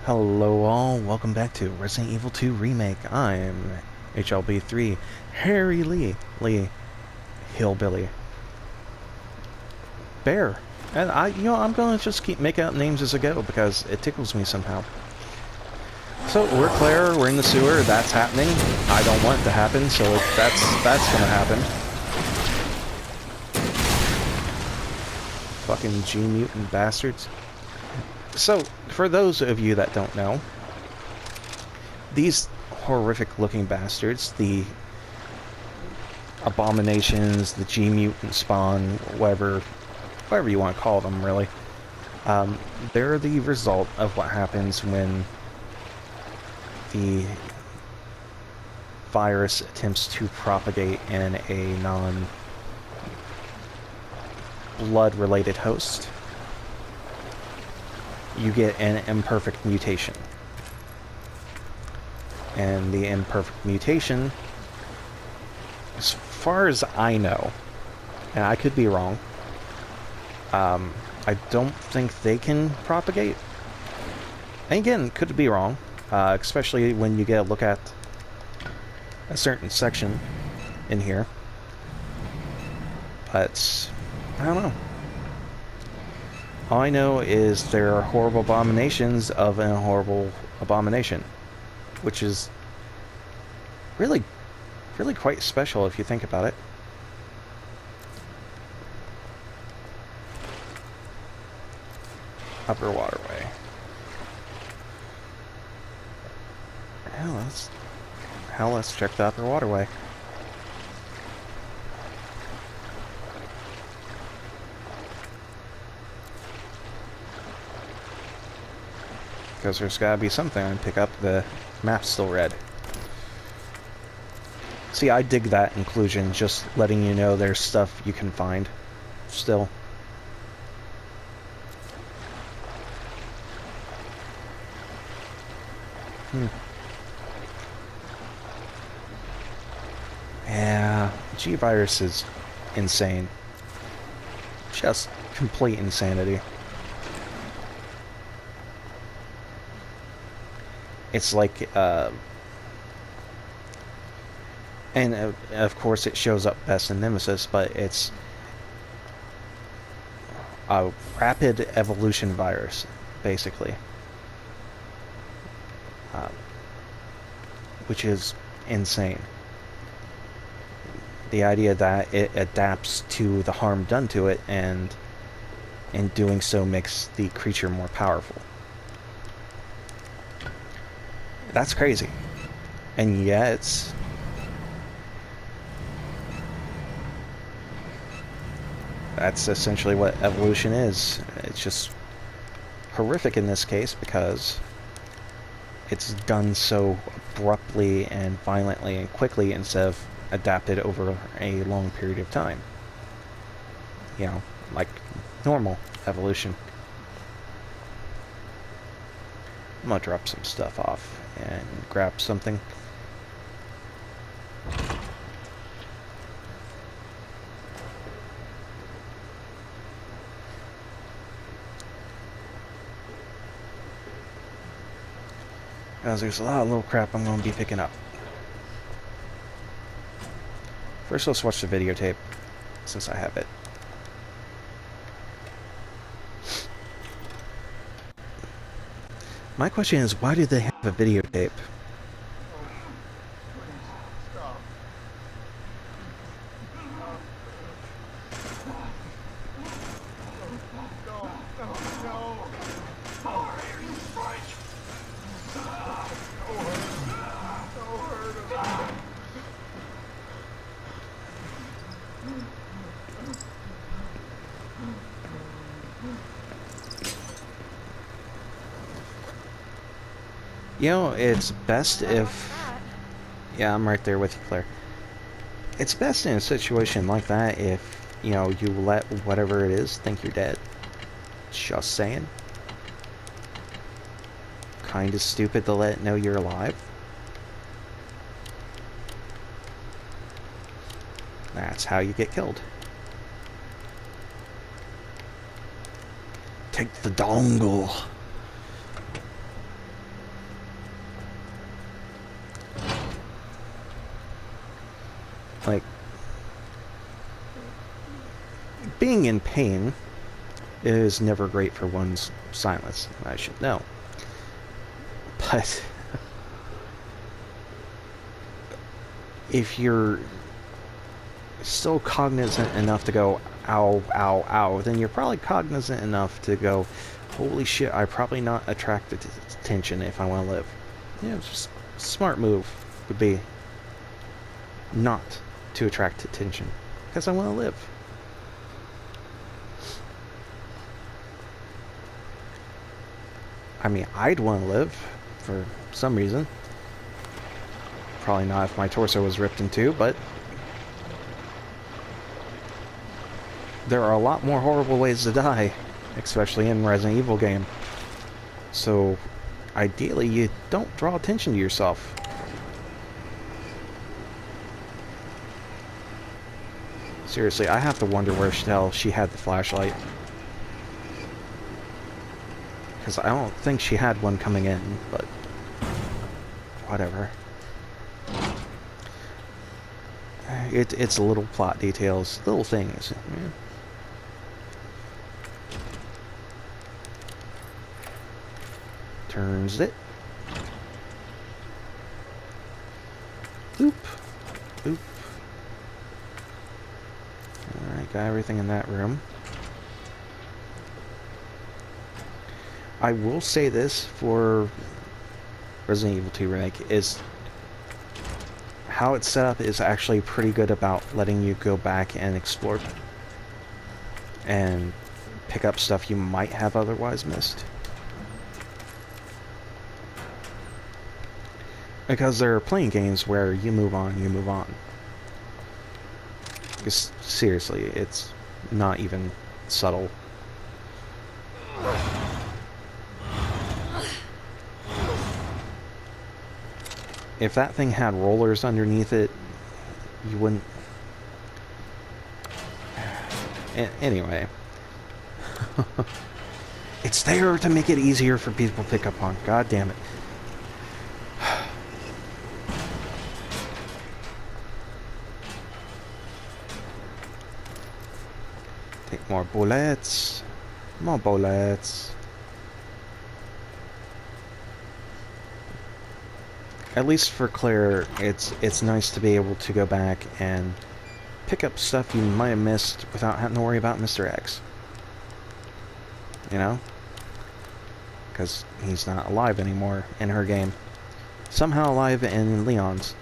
Hello all, welcome back to Resident Evil 2 Remake. I'm HLBIII, Harry Lee, Hillbilly, Bear. And I'm gonna just keep making up names as I go because it tickles me somehow. So, we're Claire, we're in the sewer, that's happening. I don't want it to happen, so that's gonna happen. Fucking G-mutant bastards. So, for those of you that don't know, these horrific-looking bastards, the abominations, the G-mutant spawn, whatever you want to call them, really, they're the result of what happens when the virus attempts to propagate in a non-blood-related host. You get an imperfect mutation. And the imperfect mutation, as far as I know, and I could be wrong, I don't think they can propagate. And again, could be wrong, especially when you get a look at a certain section in here. But, I don't know. All I know is there are horrible abominations of a horrible abomination, which is really quite special if you think about it. Upper waterway. Let's check the upper waterway. Because there's gotta be something and pick up. The map's still red. See, I dig that inclusion, just letting you know there's stuff you can find still. Yeah, G-Virus is insane. Just complete insanity. It's like, and of course it shows up best in Nemesis, but it's a rapid evolution virus, basically. Which is insane. The idea that it adapts to the harm done to it, and in doing so makes the creature more powerful. That's crazy. And yeah, that's essentially what evolution is. It's just horrific in this case because it's done so abruptly and violently and quickly instead of adapted over a long period of time. You know, like normal evolution. I'm gonna drop some stuff off and grab something. Because there's a lot of little crap I'm going to be picking up. First, let's watch the videotape, since I have it. My question is, why do they have a videotape? You know, it's best if... Yeah, I'm right there with you, Claire. It's best in a situation like that if, you know, you let whatever it is think you're dead. Just saying. Kinda stupid to let it know you're alive. That's how you get killed. Take the dongle. Like, being in pain is never great for one's silence. I should know. But if you're still cognizant enough to go, ow, ow, ow, then you're probably cognizant enough to go, holy shit, I'm probably not attracted to attention if I want to live. Yeah, just a smart move would be not to attract attention, because I want to live. I mean, I'd want to live for some reason. Probably not if my torso was ripped in two, but there are a lot more horrible ways to die, especially in Resident Evil game. So, ideally, you don't draw attention to yourself. Seriously, I have to wonder where the hell she had the flashlight. Because I don't think she had one coming in, but whatever. It's little plot details, little things. Yeah. Turns it. Boop. Boop. Alright, got everything in that room. I will say this for Resident Evil 2 Remake is how it's set up is actually pretty good about letting you go back and explore and pick up stuff you might have otherwise missed. Because there are playing games where you move on, you move on. Because seriously, it's not even subtle. If that thing had rollers underneath it, you wouldn't... Anyway. It's there to make it easier for people to pick up on. God damn it. Take more bullets. More bullets. At least for Claire, it's nice to be able to go back and pick up stuff you might have missed without having to worry about Mr. X. You know? Because he's not alive anymore in her game. Somehow alive in Leon's.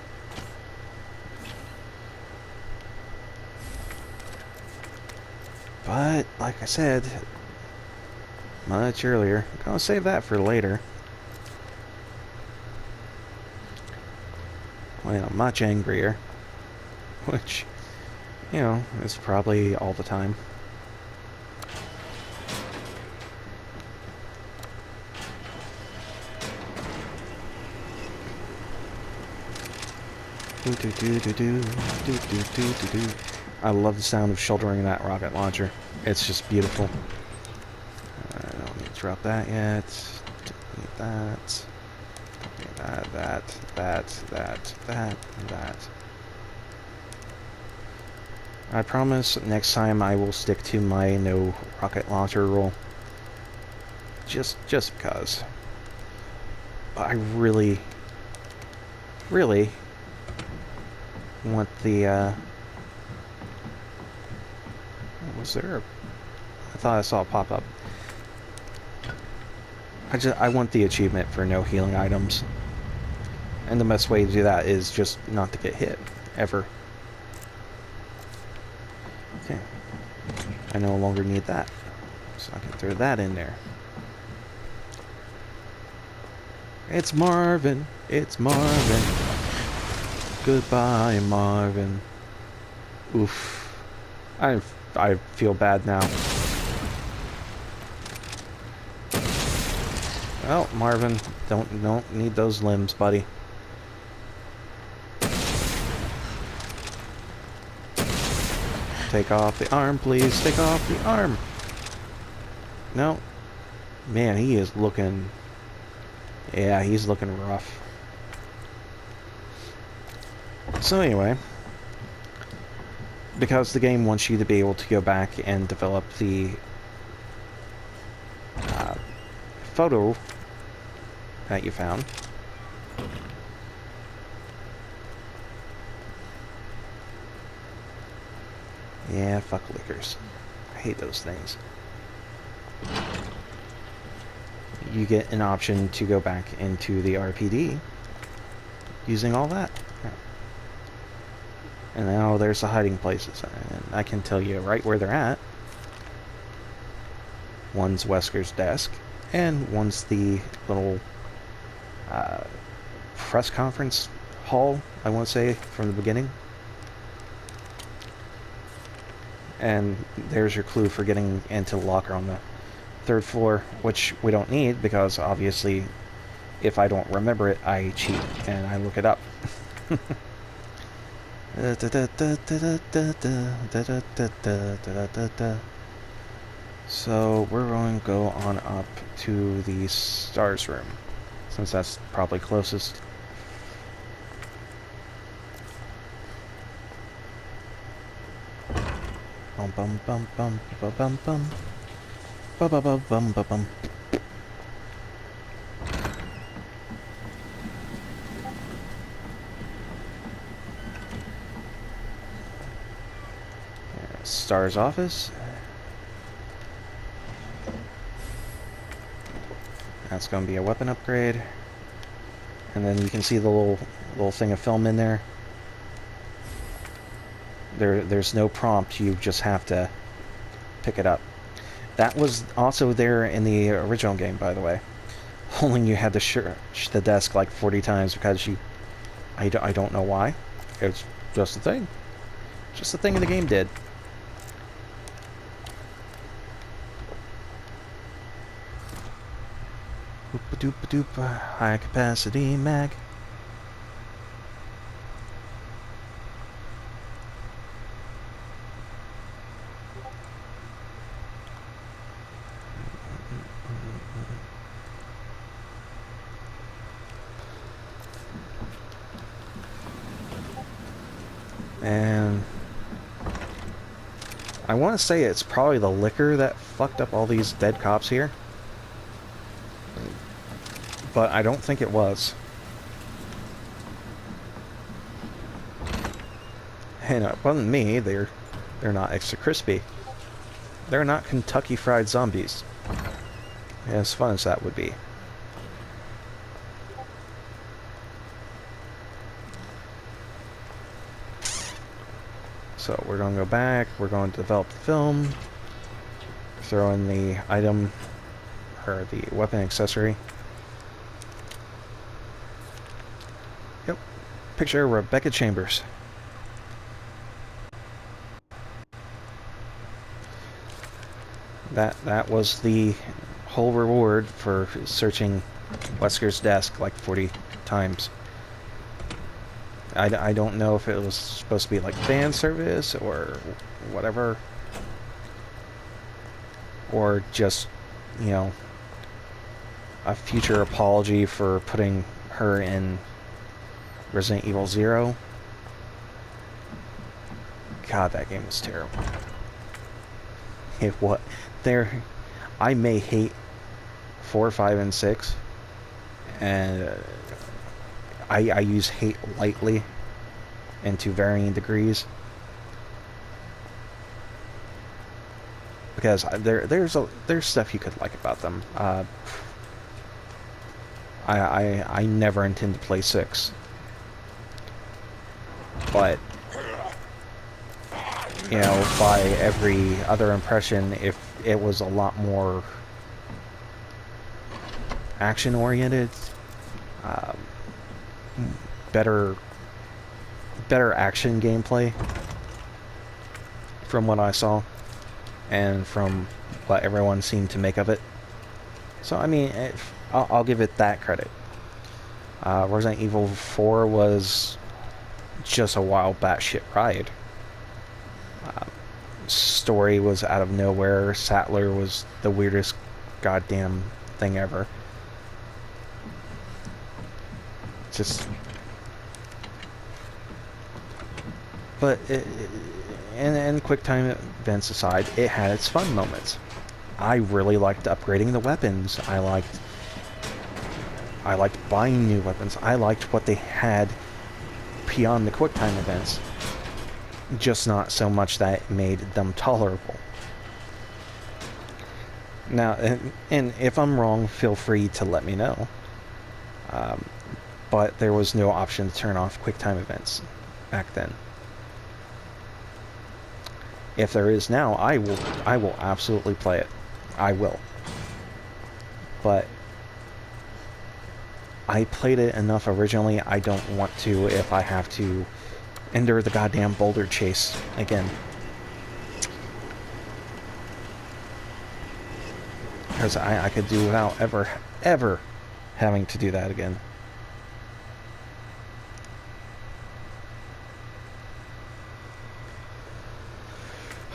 But, like I said much earlier, I'm gonna save that for later. Well, much angrier. Which, you know, is probably all the time. I love the sound of shouldering that rocket launcher. It's just beautiful. I don't need to drop that yet. Don't need that. That. I promise next time I will stick to my no rocket launcher rule. Just because. But I really want the, was there I thought I saw it pop up. I want the achievement for no healing items. And the best way to do that is just not to get hit, ever. Okay. I no longer need that. So I can throw that in there. It's Marvin. It's Marvin. Goodbye, Marvin. Oof. I feel bad now. Well, Marvin, don't need those limbs, buddy. Take off the arm, please. Take off the arm. No. Man, he is looking... Yeah, he's looking rough. So anyway, because the game wants you to be able to go back and develop the photo that you found. Yeah, fuck lickers. I hate those things. You get an option to go back into the RPD using all that. And now there's the hiding places, and I can tell you right where they're at. One's Wesker's desk, and one's the little press conference hall, I want to say, from the beginning. And there's your clue for getting into the locker on the 3rd floor, which we don't need because obviously if I don't remember it, I cheat and I look it up. So we're going to go on up to the stars room, since that's probably closest. Bum bum bum bum bum bum bum bum bum bum bum bum bum. Star's office. That's going to be a weapon upgrade. And then you can see the little thing of film in there. There's no prompt, you just have to pick it up. That was also there in the original game, by the way. Only you had to search the desk like 40 times because I don't know why. It's just a thing. Just a thing the game did. Oop-a-doop-a-doop, high capacity mag. And I want to say it's probably the liquor that fucked up all these dead cops here. But I don't think it was. And it wasn't me. They're not extra crispy. They're not Kentucky Fried Zombies. As fun as that would be. So we're going to go back. We're going to develop the film. Throw in the item, or the weapon accessory. Yep. Picture Rebecca Chambers. That was the whole reward for searching Wesker's desk like 40 times. I don't know if it was supposed to be like fan service or whatever. Or just, you know, a future apology for putting her in Resident Evil 0. God, that game was terrible. What? I may hate 4, 5, and 6, and I use hate lightly and to varying degrees, because there's stuff you could like about them. I never intend to play 6, but you know, by every other impression, if it was a lot more action-oriented, better action gameplay from what I saw, and from what everyone seemed to make of it. So, I mean, I'll give it that credit. Resident Evil 4 was just a wild batshit ride. Story was out of nowhere. Sattler was the weirdest goddamn thing ever. Just... But and QuickTime events aside, it had its fun moments. I really liked upgrading the weapons. I liked buying new weapons. I liked what they had beyond the QuickTime events. Just not so much that it made them tolerable. Now, and if I'm wrong, feel free to let me know. But there was no option to turn off QuickTime events back then. If there is now, I will absolutely play it. I will. But I played it enough originally, I don't want to if I have to endure the goddamn boulder chase again. Because I could do without ever having to do that again.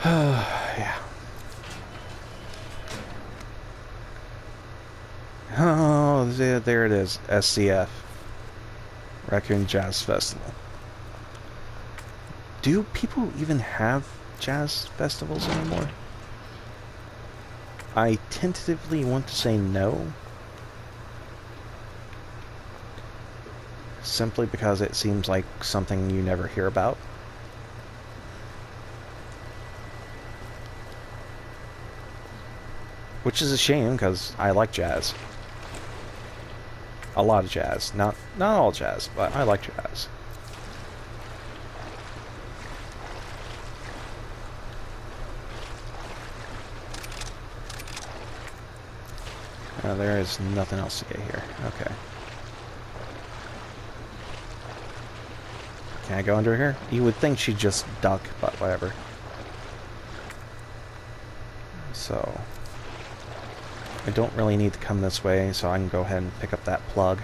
Yeah. Oh, there it is. SCF. Raccoon Jazz Festival. Do people even have jazz festivals anymore? I tentatively want to say no. Simply because it seems like something you never hear about. Which is a shame, because I like jazz. A lot of jazz. Not all jazz, but I like jazz. There is nothing else to get here. Okay. Can I go under here? You would think she'd just duck, but whatever. So I don't really need to come this way, so I can go ahead and pick up that plug.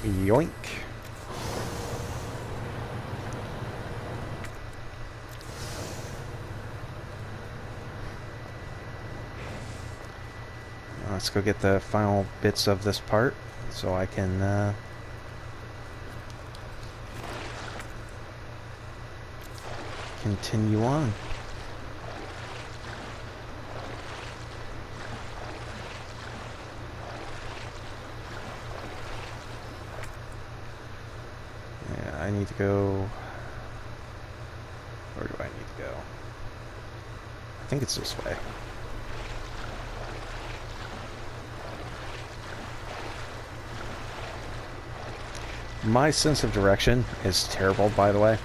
Yoink. Let's go get the final bits of this part so I can continue on. Yeah, I need to go... Where do I need to go? I think it's this way. My sense of direction is terrible, by the way.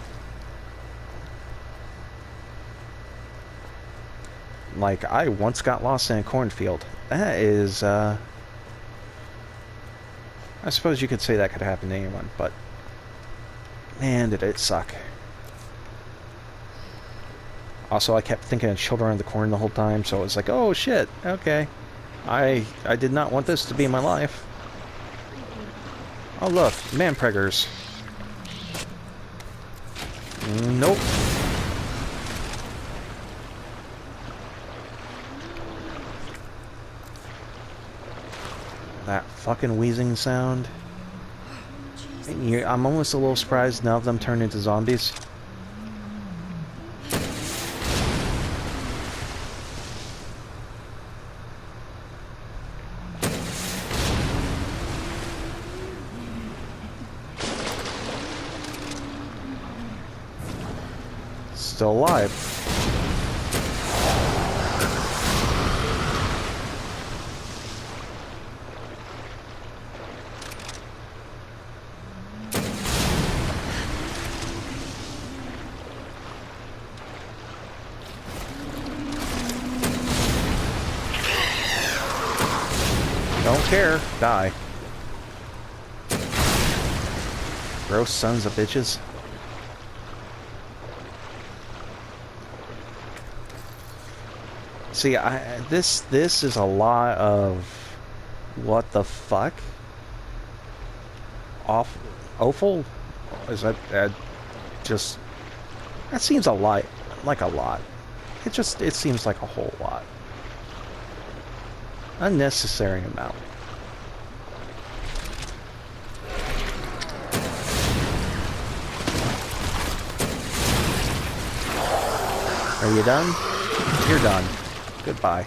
Like, I once got lost in a cornfield. That is, I suppose you could say that could happen to anyone, but man, did it suck. Also, I kept thinking of Children of the Corn the whole time, so it was like, oh shit, okay. I did not want this to be my life. Oh look, man-preggers. Nope. That fucking wheezing sound. I'm almost a little surprised none of them turned into zombies. Still alive. Don't care. Die. Gross sons of bitches. See, this is a lot of what the fuck? Awful? Is that just... That seems a lot, like a lot. It seems like a whole lot. Unnecessary amount. Are you done? You're done. Goodbye.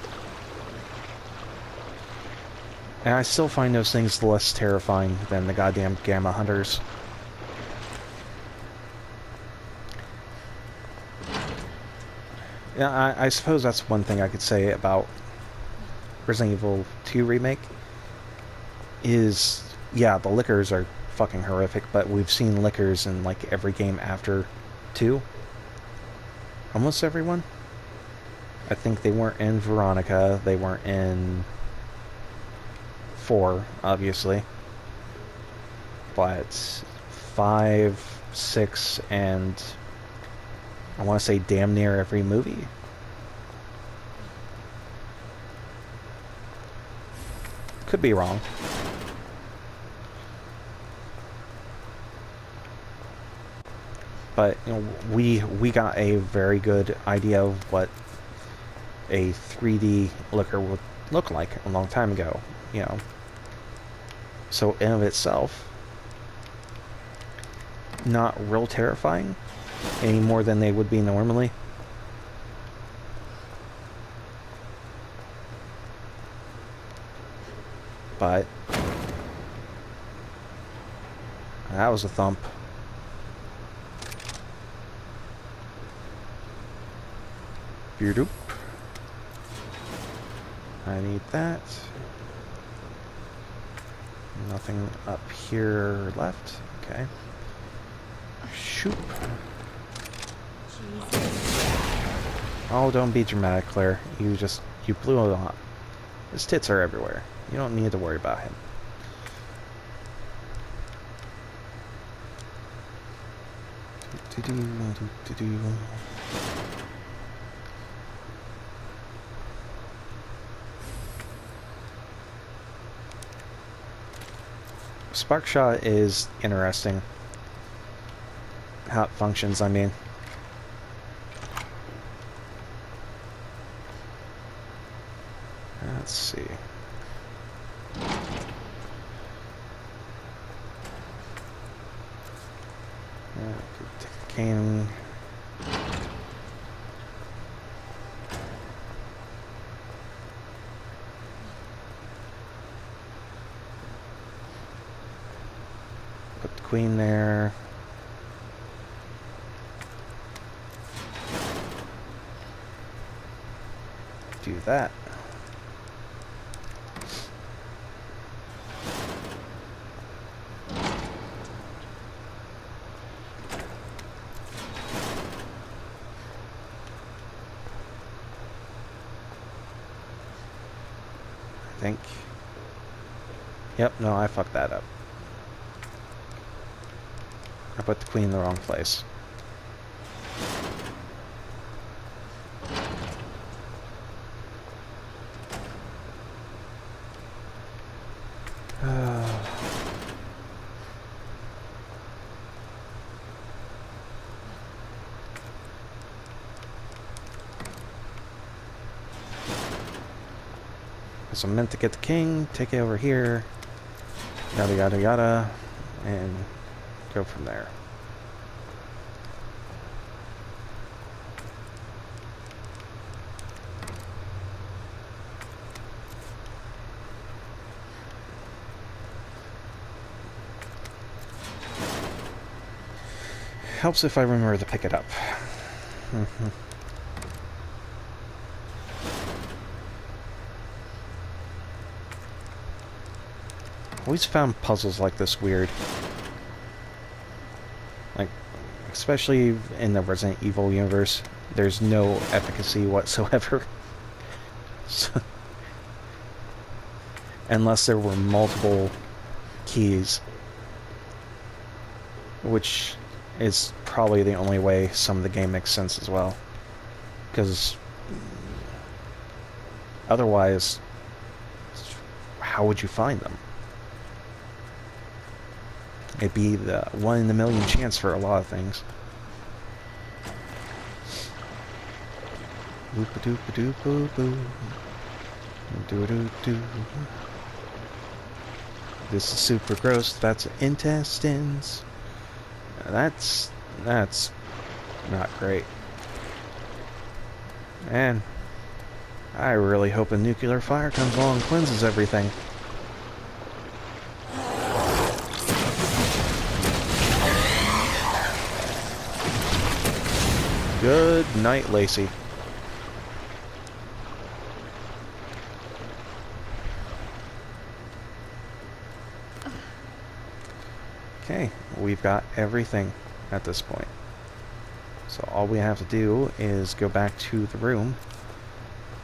And I still find those things less terrifying than the goddamn gamma hunters. Yeah, I suppose that's one thing I could say about Resident Evil 2 Remake is, yeah, the lickers are fucking horrific, but we've seen lickers in, like, every game after 2. Almost everyone. I think they weren't in Veronica, they weren't in 4, obviously. But 5, 6, and I want to say damn near every movie. Could be wrong. But you know, we got a very good idea of what a 3D licker would look like a long time ago, you know. So in of itself, not real terrifying any more than they would be normally. But that was a thump. Doop. I need that. Nothing up here left. Okay. Shoop. Oh, don't be dramatic, Claire. You blew it on. His tits are everywhere. You don't need to worry about him. Spark shot is interesting. How it functions, I mean. Let's see. Take the cane. Put the queen there. Do that. I think. Yep, no, I fucked that up. I put the queen in the wrong place. So I'm meant to get the king, take it over here, yada yada yada, and go from there. Helps if I remember to pick it up. Always found puzzles like this weird. Like, especially in the Resident Evil universe, there's no efficacy whatsoever. So, unless there were multiple keys, which is probably the only way some of the game makes sense as well. Because otherwise, how would you find them? It'd be the 1 in a million chance for a lot of things. Do do do. This is super gross. That's intestines. That's not great. Man, I really hope a nuclear fire comes along and cleanses everything. Good night, Lacey. Okay, we've got everything at this point. So all we have to do is go back to the room,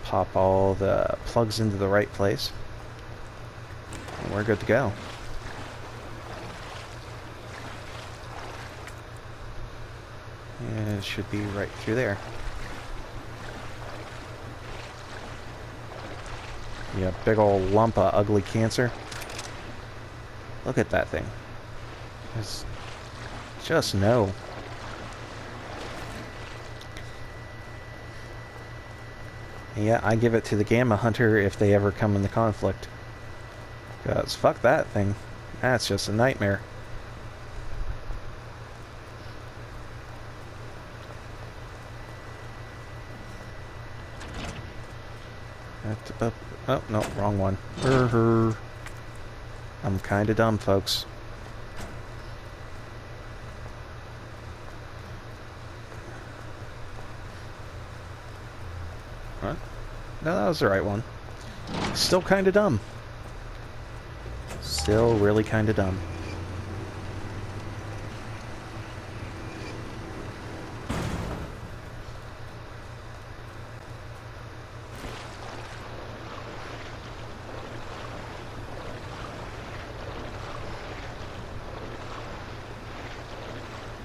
pop all the plugs into the right place, and we're good to go. And it should be right through there. Yeah, big old lump of ugly cancer. Look at that thing. It's just no. Yeah, I give it to the Gamma Hunter if they ever come into conflict. Because fuck that thing. That's just a nightmare. Oh, no, wrong one. I'm kinda dumb, folks. What? No, that was the right one. Still kinda dumb. Still really kinda dumb.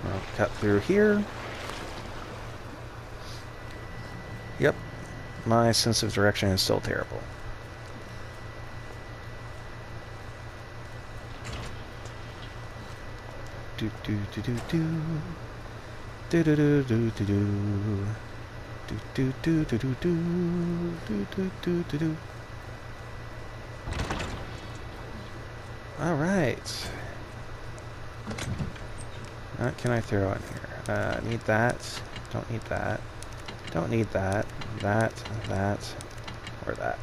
I'll cut through here. Yep. My sense of direction is still terrible. Do do do do do. Do do do do do do. Do do do do do do. Do do do do do. All right. What can I throw in here? Need that. Don't need that. Don't need that. That. Or that.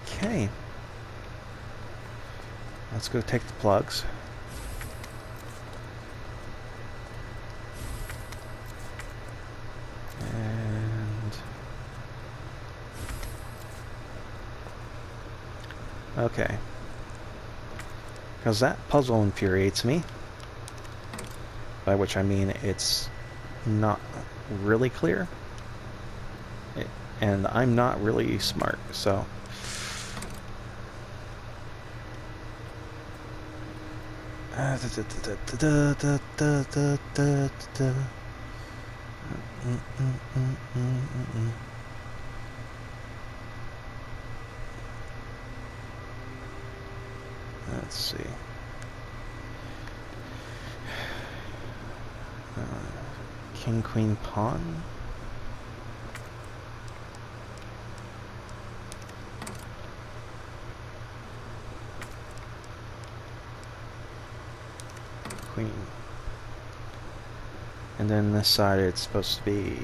Okay. Let's go take the plugs. And... okay. Because that puzzle infuriates me. By which I mean it's not really clear. And I'm not really smart, so... Let's see. King, queen, pawn. Queen. And then this side it's supposed to be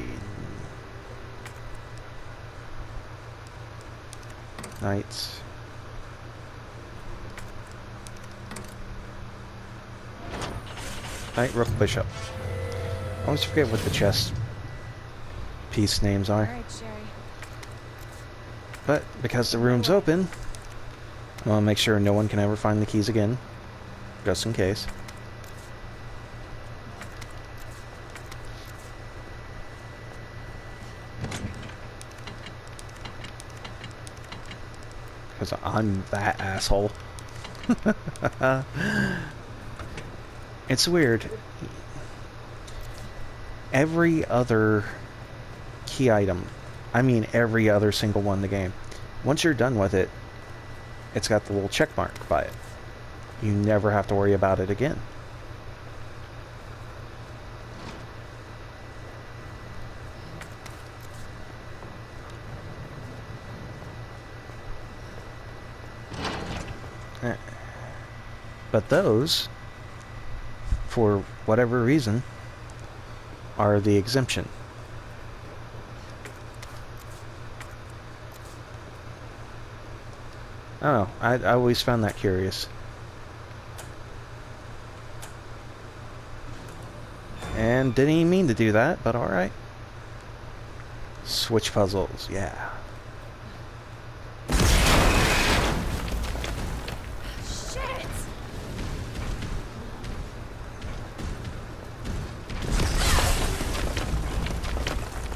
knights. Knight, rook, bishop. I always forget what the chess piece names are. All right, Sherry. But because the room's open, I want to make sure no one can ever find the keys again, just in case. Because I'm that asshole. It's weird. Every other key item, I mean every other single one in the game, once you're done with it, it's got the little check mark by it. You never have to worry about it again. But those, for whatever reason, are the exemption. I don't know. I always found that curious. And didn't even mean to do that, but alright. Switch puzzles, yeah. Shit!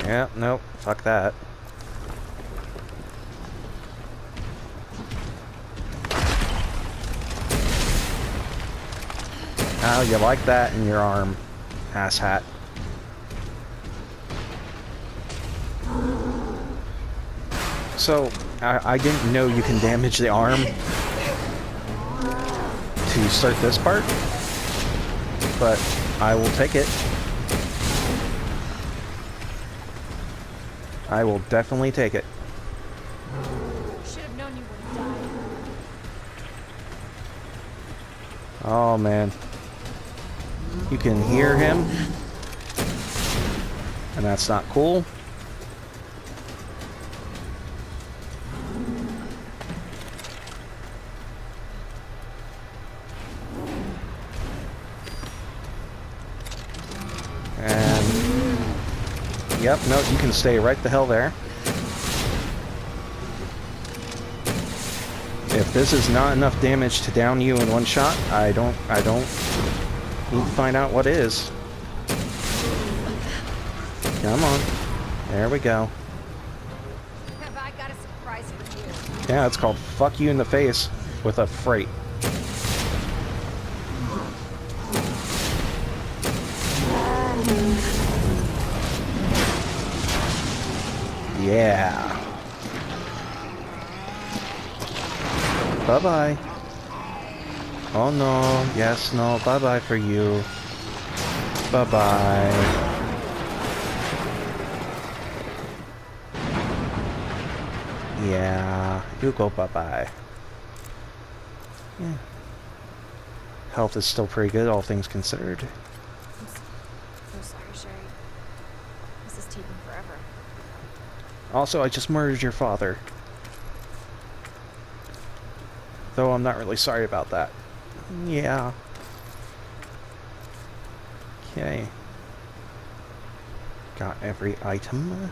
Yeah, nope, fuck that. How you like that in your arm, asshat. So, I didn't know you can damage the arm to start this part, but I will take it. I will definitely take it. Should have known you would die. Oh man. You can hear him, and that's not cool. And yep, no, you can stay right the hell there. If this is not enough damage to down you in one shot, I don't need to find out what is. Come on. There we go. Have I got a surprise for you? Yeah, it's called fuck you in the face with a freight. Yeah. Bye-bye. Oh no, yes, no, bye-bye for you. Bye-bye. Yeah, you go bye-bye. Yeah. Health is still pretty good, all things considered. I'm so sorry, Sherry. This is taking forever. Also, I just murdered your father. Though I'm not really sorry about that. Yeah. Okay. Got every item.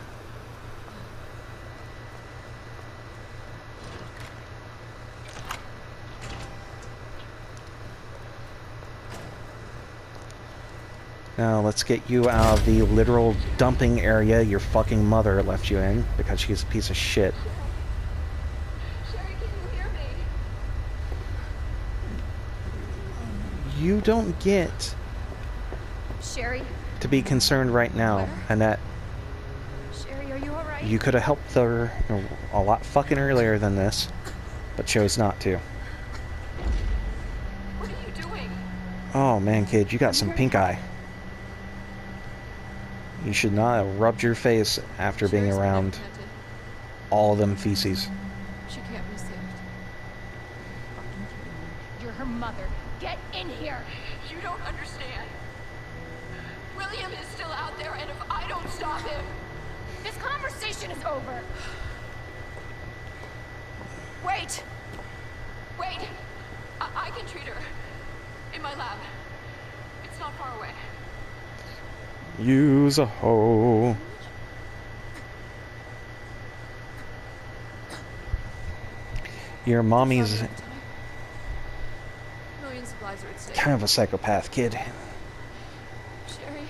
Now let's get you out of the literal dumping area your fucking mother left you in because she's a piece of shit. Sherry, can you hear me? You don't get Sherry? to be concerned right now, Annette. Sherry, are you alright? You could have helped her a lot fucking earlier than this, but chose not to. What are you doing? Oh man, kid, you got some pink eye. You should not have rubbed your face after being Sherry's been around implanted. all of them feces. She can't be saved. Fucking kidding me. You're her mother. Get in here! You don't understand. William is still out there, and if I don't stop him... This conversation is over! Wait! Wait! I can treat her. In my lab. It's not far away. Use a hoe. Your mommy's Millions of lives are at stake. kind of a psychopath, kid. Sherry,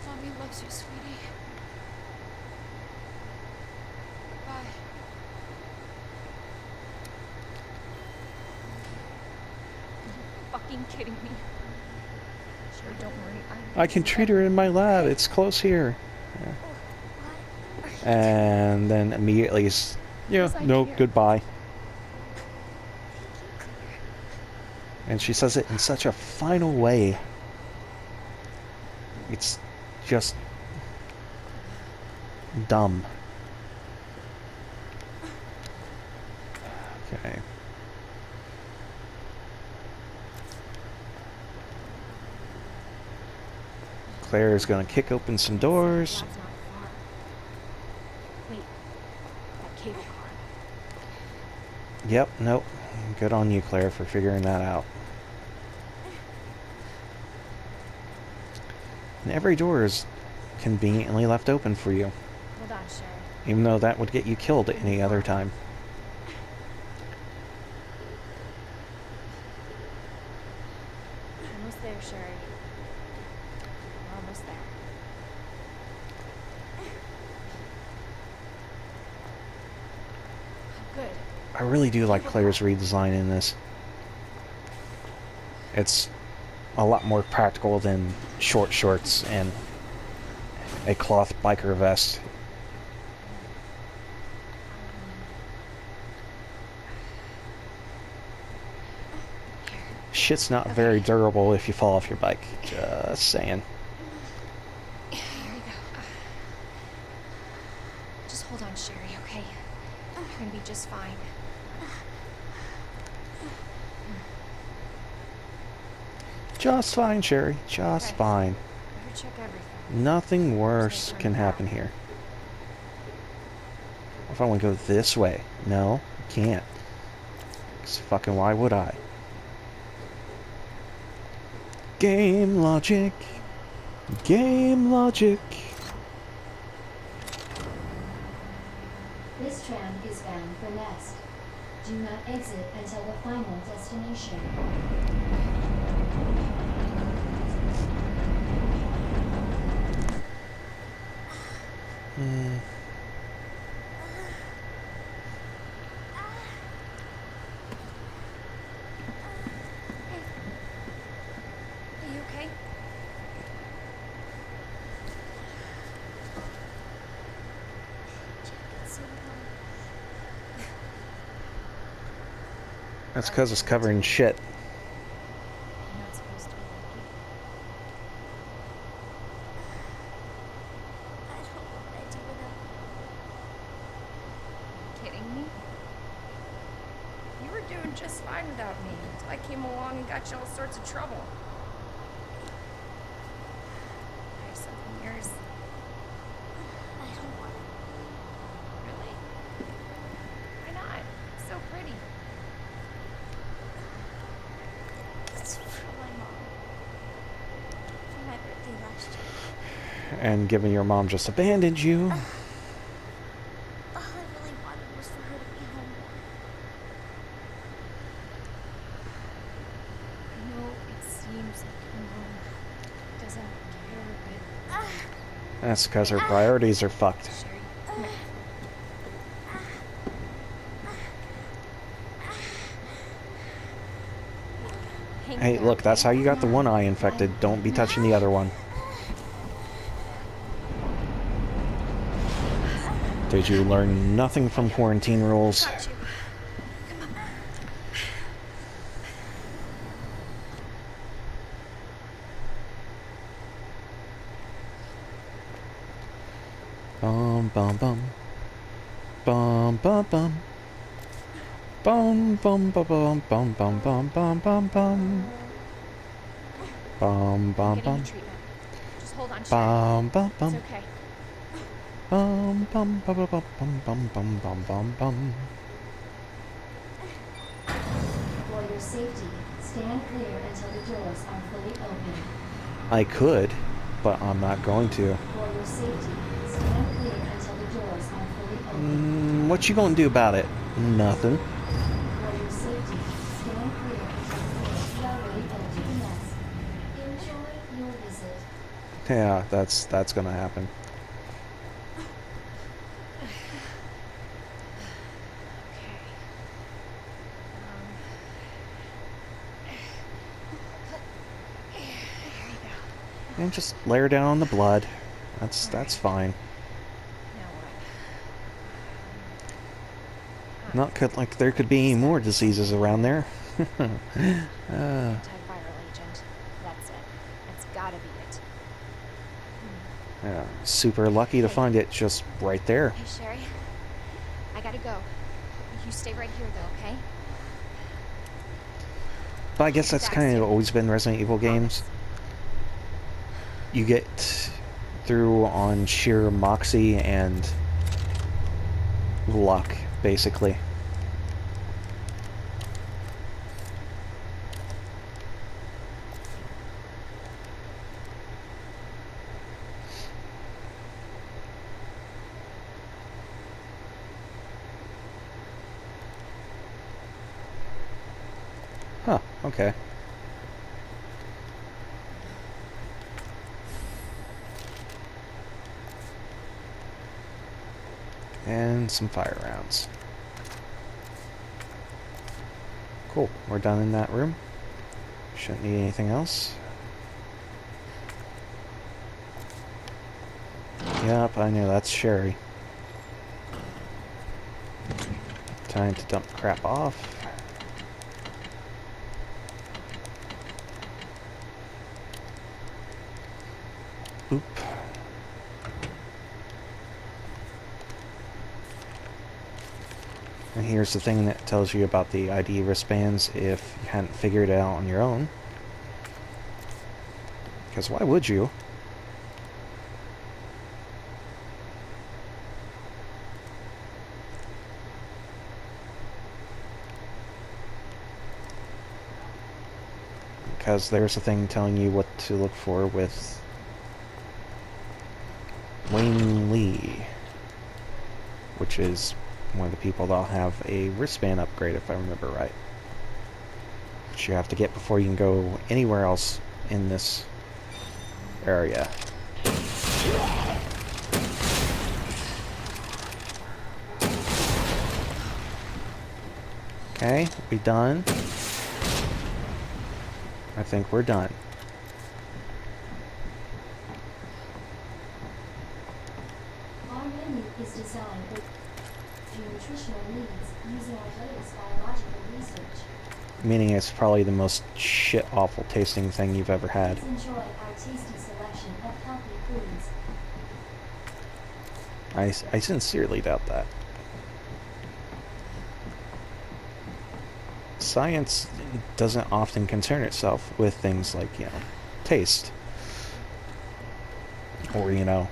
Mommy loves you, sweetie. Bye. Fucking kidding me. Sherry, don't worry. I can treat her in my lab. It's close here. Yeah. And then immediately, yeah, no, goodbye. And she says it in such a final way. It's just dumb. Okay. Claire's gonna kick open some doors. Lab's not far. Wait, that cable car. Yep, nope. Good on you, Claire, for figuring that out. And every door is conveniently left open for you, Hold on, Sherry. even though that would get you killed at any other time. Almost there, Sherry. We're almost there. Oh, good. I really do like Claire's redesign in this. It's a lot more practical than short shorts and a cloth biker vest. Shit's not very durable if you fall off your bike. Just saying. Here we go. Just hold on, Sherry, okay? You're gonna be just fine. Just fine, Sherry. Just Okay. fine. Better check everything. Nothing worse can happen here. If I want to go this way. No, you can't. 'Cause fucking why would I? Game logic. Game logic. This tram is bound for Nest. Do not exit until the final destination. Are you okay? That's because it's covered in shit. You're not supposed to be lucky. I don't know what I'd do without. Kidding me? You were doing just fine without me until I came along and got you all sorts of trouble. 5-something years. I don't want it. Really? Why not? It's so pretty. It's from my mom. For my birthday last year. And given your mom just abandoned you. All I really wanted was for her to be home more. I know it seems like your mom doesn't care, but That's because her priorities are fucked. Sherry, come here. Hang Hey, down, look, that's how okay? you got the one eye infected. Don't be touching the other one. Did you learn nothing from quarantine rules? Got you. Bum bum bum. Bum bum bum. Bum bum bum bum bum bum bum bum bum bum. Bum I'm bum getting bum. you treatment. Just hold on, Sherry. Bum bum bum. It's okay. Bum bum bum bum bum bum bum bum bum bum. For your safety, stand clear until the doors are fully open. I could, but I'm not going to. For your safety, stand clear until the doors are fully open. What you gonna do about it? Nothing. For your safety, stand clear until the doors are already open. Nest. Enjoy your visit. Yeah, that's gonna happen. Okay. Here you go. And just lay her down on the blood. That's fine. Now what? Not could like there could be any more diseases around there. Antiviral agent. That's it. That's gotta be it. Yeah, super lucky to find it just right there. Hey, Sherry. I gotta go. You stay right here, though, okay? But I guess that's kind of always been Resident Evil games. you get through on sheer moxie and luck, basically. Huh, okay. And some fire rounds. Cool, we're done in that room. Shouldn't need anything else. Yep, I know, that's Sherry. Time to dump crap off. Oop. And here's the thing that tells you about the ID wristbands if you hadn't figured it out on your own. Because why would you? Because there's a thing telling you what to look for with Wayne Lee, which is one of the people that'll have a wristband upgrade, if I remember right. Which you have to get before you can go anywhere else in this area. Okay, we done? I think we're done. Our menu is designed for your nutritional needs using our latest biological research. Meaning it's probably the most shit-awful tasting thing you've ever had. Please enjoy our tasty selection of healthy foods. I sincerely doubt that. Science doesn't often concern itself with things like, you know, taste. Or, you know,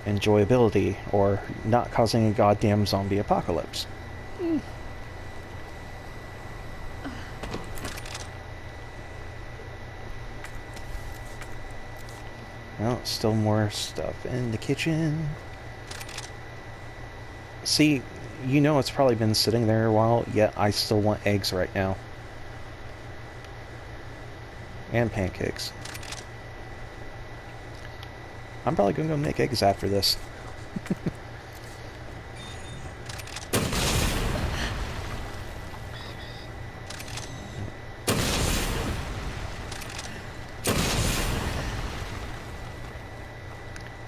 enjoyability. Or not causing a goddamn zombie apocalypse. Well, still more stuff in the kitchen. See, you know it's probably been sitting there a while, yet I still want eggs right now. And pancakes. I'm probably gonna go make eggs after this.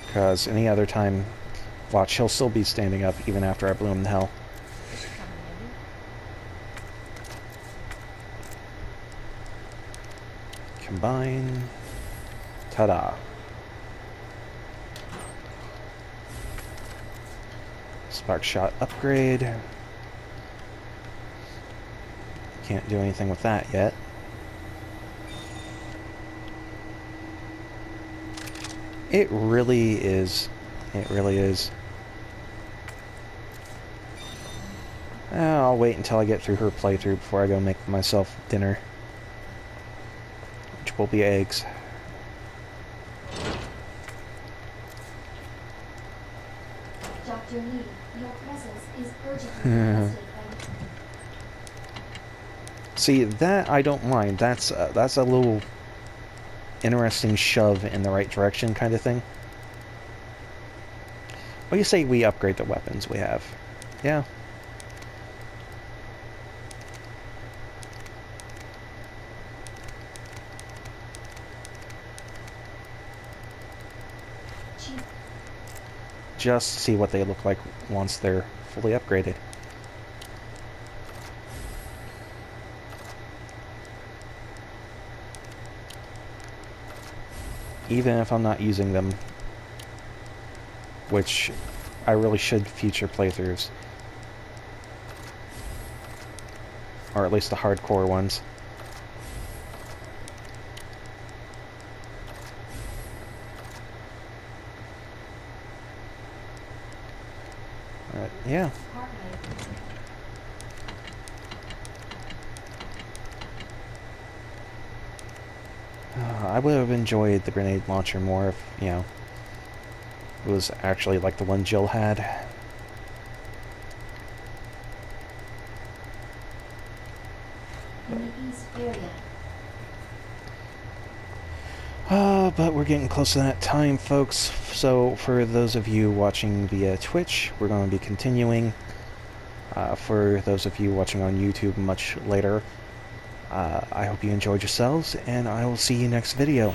Because any other time, watch, he'll still be standing up even after I blew him to hell. Combine. Ta-da. Spark shot upgrade. Can't do anything with that yet. It really is. It really is. I'll wait until I get through her playthrough before I go make myself dinner. Which will be eggs. Dr. Lee, your presence is urgently requested. See, that I don't mind. That's a little interesting shove in the right direction kind of thing. What do you say we upgrade the weapons we have? Yeah. Just to see what they look like once they're fully upgraded. Even if I'm not using them, which I really should future playthroughs. Or at least the hardcore ones. But, yeah. Heart rate. I would have enjoyed the grenade launcher more if, you know, it was actually like the one Jill had. In the east area. But we're getting close to that time, folks. So for those of you watching via Twitch, we're going to be continuing. For those of you watching on YouTube much later, I hope you enjoyed yourselves, and I will see you next video.